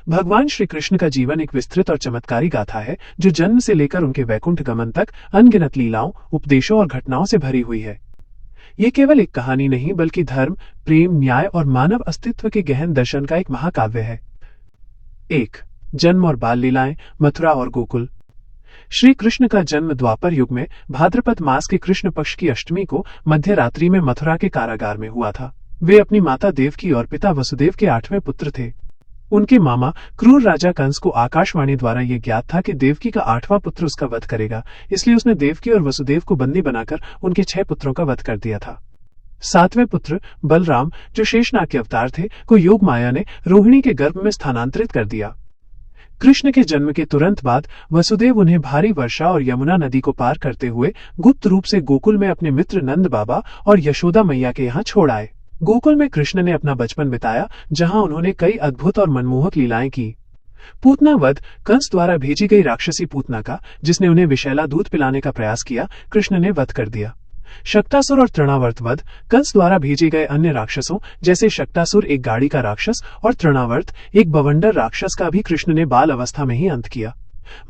भगवान श्री कृष्ण का जीवन एक विस्तृत और चमत्कारी गाथा है जो जन्म से लेकर उनके वैकुंठ गमन तक अनगिनत लीलाओं, उपदेशों और घटनाओं से भरी हुई है। ये केवल एक कहानी नहीं बल्कि धर्म, प्रेम, न्याय और मानव अस्तित्व के गहन दर्शन का एक महाकाव्य है। 1. जन्म और बाल लीलाएं, मथुरा और गोकुल। श्री कृष्ण का जन्म द्वापर युग में भाद्रपद मास के कृष्ण पक्ष की अष्टमी को मध्य रात्रि में मथुरा के कारागार में हुआ था। वे अपनी माता देवकी और पिता वसुदेव के 8वें पुत्र थे। उनके मामा क्रूर राजा कंस को आकाशवाणी द्वारा यह ज्ञात था कि देवकी का 8वां पुत्र उसका वध करेगा, इसलिए उसने देवकी और वसुदेव को बंदी बनाकर उनके 6 पुत्रों का वध कर दिया था। 7वें पुत्र बलराम, जो शेषनाग के अवतार थे, को योग माया ने रोहिणी के गर्भ में स्थानांतरित कर दिया। कृष्ण के जन्म के तुरंत बाद वसुदेव उन्हें भारी वर्षा और यमुना नदी को पार करते हुए गुप्त रूप से गोकुल में अपने मित्र नंद बाबा और यशोदा मैया के यहाँ छोड़ आए। गोकुल में कृष्ण ने अपना बचपन बिताया, जहां उन्होंने कई अद्भुत और मनमोहक लीलाएं की। पूतना वध, कंस द्वारा भेजी गई राक्षसी पूतना का, जिसने उन्हें विषैला दूध पिलाने का प्रयास किया, कृष्ण ने वध कर दिया। शक्तासुर और तृणावर्त वध, कंस द्वारा भेजे गए अन्य राक्षसों जैसे शक्तासुर एक गाड़ी का राक्षस और तृणावर्त एक बवंडर राक्षस का भी कृष्ण ने बाल अवस्था में ही अंत किया।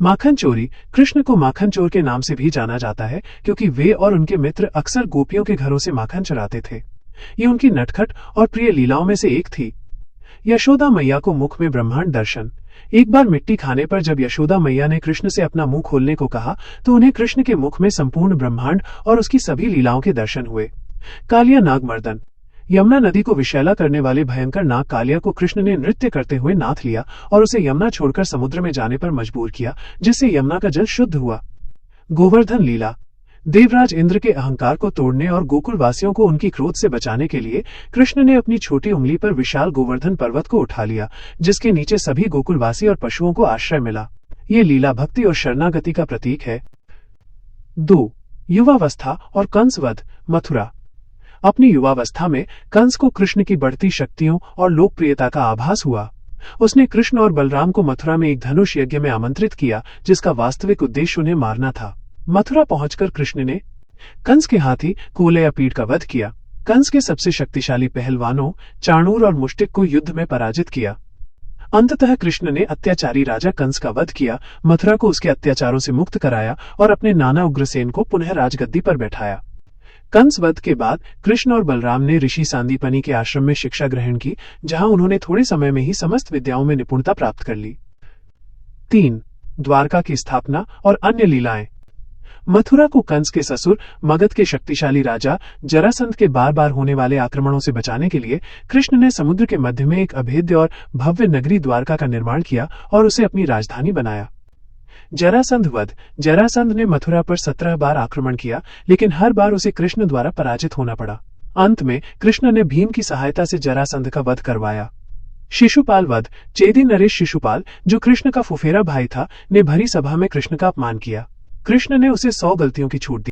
माखन चोरी, कृष्ण को माखन चोर के नाम से भी जाना जाता है क्योंकि वे और उनके मित्र अक्सर गोपियों के घरों से माखन चुराते थे। ये उनकी नटखट और प्रिय लीलाओं में से एक थी। यशोदा मैया को मुख में ब्रह्मांड दर्शन। एक बार मिट्टी खाने पर जब यशोदा मैया ने कृष्ण से अपना मुंह खोलने को कहा तो उन्हें कृष्ण के मुख में संपूर्ण ब्रह्मांड और उसकी सभी लीलाओं के दर्शन हुए। कालिया नागमर्दन, यमुना नदी को विषैला करने वाले भयंकर नाग कालिया को कृष्ण ने नृत्य करते हुए नाथ लिया और उसे यमुना छोड़कर समुद्र में जाने पर मजबूर किया, जिससे यमुना का जल शुद्ध हुआ। गोवर्धन लीला, देवराज इंद्र के अहंकार को तोड़ने और गोकुल वासियों को उनकी क्रोध से बचाने के लिए कृष्ण ने अपनी छोटी उंगली पर विशाल गोवर्धन पर्वत को उठा लिया, जिसके नीचे सभी गोकुलवासी और पशुओं को आश्रय मिला। ये लीला भक्ति और शरणागति का प्रतीक है। 2. युवावस्था और कंस वध, मथुरा। अपनी युवावस्था में कंस को कृष्ण की बढ़ती शक्तियों और लोकप्रियता का आभास हुआ। उसने कृष्ण और बलराम को मथुरा में एक धनुष यज्ञ में आमंत्रित किया, जिसका वास्तविक उद्देश्य उन्हें मारना था। मथुरा पहुंचकर कृष्ण ने कंस के हाथी कोलयापीड का वध किया। कंस के सबसे शक्तिशाली पहलवानों चाणूर और मुष्टिक को युद्ध में पराजित किया। अंततः कृष्ण ने अत्याचारी राजा कंस का वध किया, मथुरा को उसके अत्याचारों से मुक्त कराया और अपने नाना उग्रसेन को पुनः राजगद्दी पर बैठाया। कंस वध के बाद कृष्ण और बलराम ने ऋषि सांदीपनि के आश्रम में शिक्षा ग्रहण की, जहां उन्होंने थोड़े समय में ही समस्त विद्याओं में निपुणता प्राप्त कर ली। 3. द्वारका की स्थापना और अन्य लीलाएं। मथुरा को कंस के ससुर मगध के शक्तिशाली राजा जरासंध के बार बार होने वाले आक्रमणों से बचाने के लिए कृष्ण ने समुद्र के मध्य में एक अभेद्य और भव्य नगरी द्वारका का निर्माण किया और उसे अपनी राजधानी बनाया। जरासंध वध, जरासंध ने मथुरा पर 17 बार आक्रमण किया, लेकिन हर बार उसे कृष्ण द्वारा पराजित होना पड़ा। अंत में कृष्ण ने भीम की सहायता से जरासंध का वध करवाया। शिशुपाल वध, चेदी नरेश शिशुपाल, जो कृष्ण का फुफेरा भाई था, ने भरी सभा में कृष्ण का अपमान किया। कृष्ण ने उसे 100 गलतियों की छूट दी।